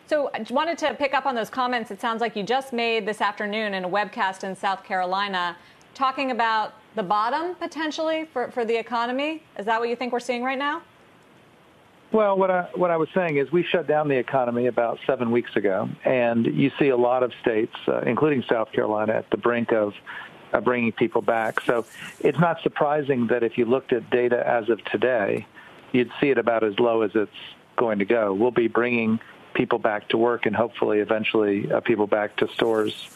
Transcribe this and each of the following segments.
So I wanted to pick up on those comments. It sounds like you just made this afternoon in a webcast in South Carolina talking about the bottom potentially for the economy. Is that what you think we're seeing right now? Well, what I was saying is we shut down the economy about 7 weeks ago, and you see a lot of states, including South Carolina, at the brink of bringing people back. So it's not surprising that if you looked at data as of today, you'd see it about as low as it's going to go. We'll be bringing people back to work and hopefully eventually people back to stores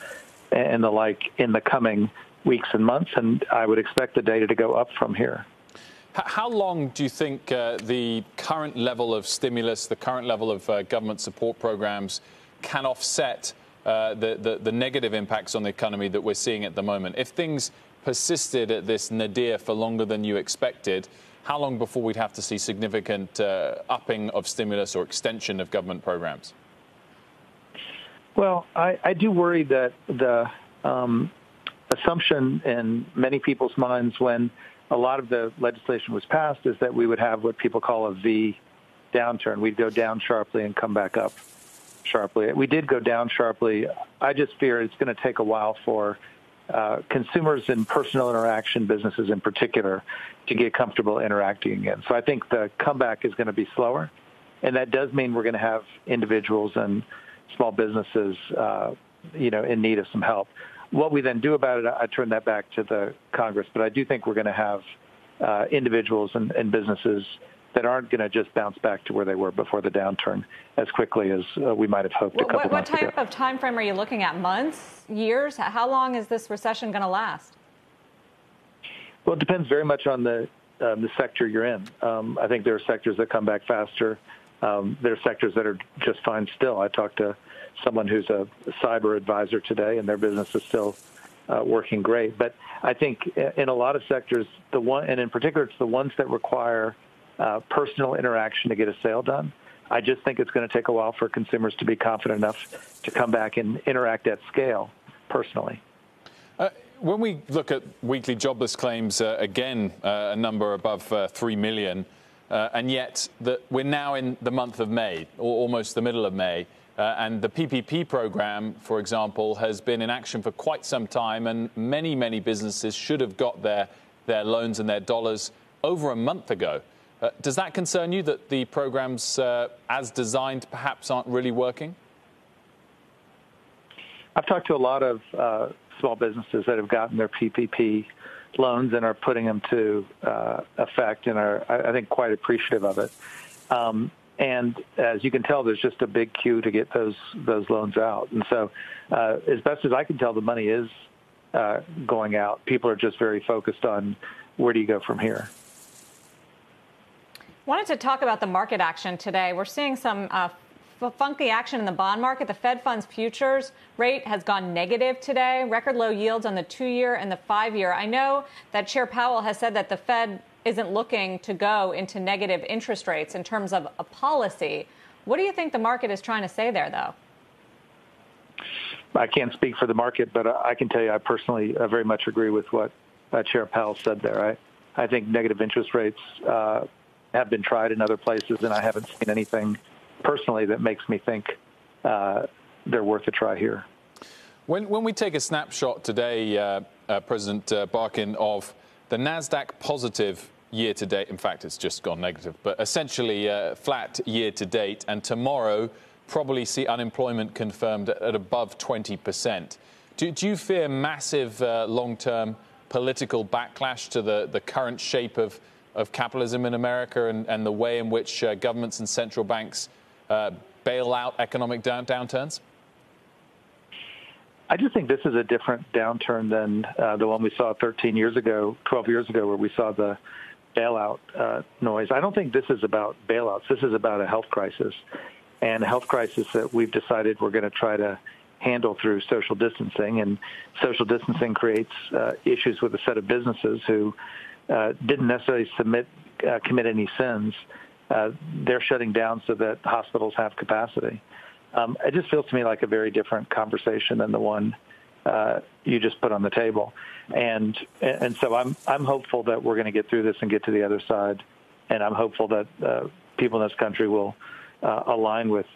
and the like in the coming weeks and months, and I would expect the data to go up from here. How long do you think the current level of stimulus, the current level of government support programs can offset the negative impacts on the economy that we're seeing at the moment? If things persisted at this nadir for longer than you expected, how long before we'd have to see significant upping of stimulus or extension of government programs? Well, I do worry that the assumption in many people's minds when a lot of the legislation was passed is that we would have what people call a V downturn. We'd go down sharply and come back up sharply. We did go down sharply. I just fear it's going to take a while for consumers and personal interaction businesses in particular to get comfortable interacting again. So I think the comeback is going to be slower, and that does mean we're going to have individuals and small businesses, in need of some help. What we then do about it, I turn that back to the Congress, but I do think we're going to have individuals and businesses that aren't going to just bounce back to where they were before the downturn as quickly as we might have hoped a couple months ago. What type of time frame are you looking at? Months? Years? How long is this recession going to last? Well, it depends very much on the sector you're in. I think there are sectors that come back faster. There are sectors that are just fine still. I talked to someone who's a cyber advisor today, and their business is still working great. But I think in a lot of sectors, and in particular, it's the ones that require personal interaction to get a sale done. I just think it's going to take a while for consumers to be confident enough to come back and interact at scale personally. When we look at weekly jobless claims, again, a number above 3 million, and yet we're now in the month of May, or almost the middle of May. And the PPP program, for example, has been in action for quite some time, and many, many businesses should have got their loans and their dollars over a month ago. Does that concern you that the programs, as designed, perhaps aren't really working? I've talked to a lot of small businesses that have gotten their PPP loans and are putting them to effect and are, I think, quite appreciative of it. And as you can tell, there's just a big queue to get those loans out. And so as best as I can tell, the money is going out. People are just very focused on where do you go from here. Wanted to talk about the market action today. We're seeing some funky action in the bond market. The Fed funds futures rate has gone negative today. Record low yields on the 2-year and the 5-year. I know that Chair Powell has said that the Fed isn't looking to go into negative interest rates in terms of a policy. What do you think the market is trying to say there, though? I can't speak for the market, but I can tell you I personally very much agree with what Chair Powell said there. I think negative interest rates have been tried in other places, and I haven't seen anything personally that makes me think they're worth a try here. When we take a snapshot today, President Barkin, of the NASDAQ positive year to date, in fact, it's just gone negative, but essentially flat year to date, and tomorrow probably see unemployment confirmed at above 20%. Do you fear massive long-term political backlash to the current shape of capitalism in America and the way in which governments and central banks bail out economic downturns? I just think this is a different downturn than the one we saw 13 years ago, 12 years ago, where we saw the bailout noise. I don't think this is about bailouts. This is about a health crisis, and a health crisis that we've decided we're going to try to handle through social distancing. And social distancing creates issues with a set of businesses who didn't necessarily commit any sins. They're shutting down so that hospitals have capacity. It just feels to me like a very different conversation than the one you just put on the table. And so I'm hopeful that we're going to get through this and get to the other side. And I'm hopeful that people in this country will align with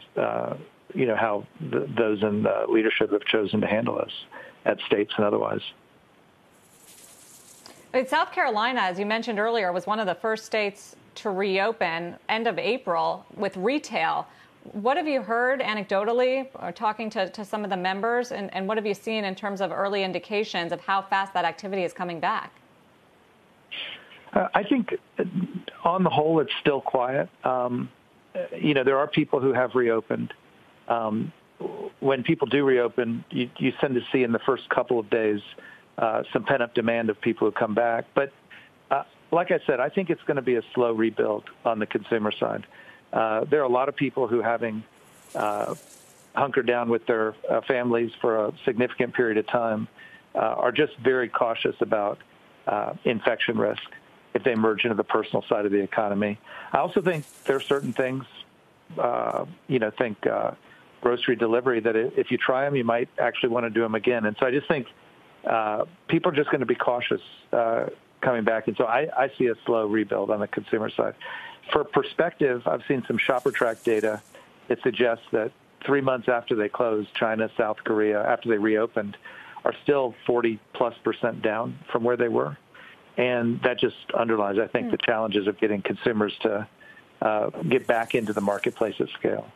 how those in leadership have chosen to handle this at states and otherwise. South Carolina, as you mentioned earlier, was one of the first states to reopen end of April with retail. What have you heard anecdotally or talking to some of the members, and what have you seen in terms of early indications of how fast that activity is coming back? I think on the whole, it's still quiet. There are people who have reopened. When people do reopen, you tend to see in the first couple of days some pent-up demand of people who come back. But like I said, I think it's going to be a slow rebuild on the consumer side. There are a lot of people who, having hunkered down with their families for a significant period of time, are just very cautious about infection risk if they merge into the personal side of the economy. I also think there are certain things, grocery delivery, that if you try them, you might actually want to do them again. And so I just think people are just going to be cautious coming back. And so I see a slow rebuild on the consumer side. For perspective, I've seen some shopper track data that suggests that 3 months after they closed, China, South Korea, after they reopened, are still 40+% down from where they were. And that just underlines, I think, the challenges of getting consumers to get back into the marketplace at scale.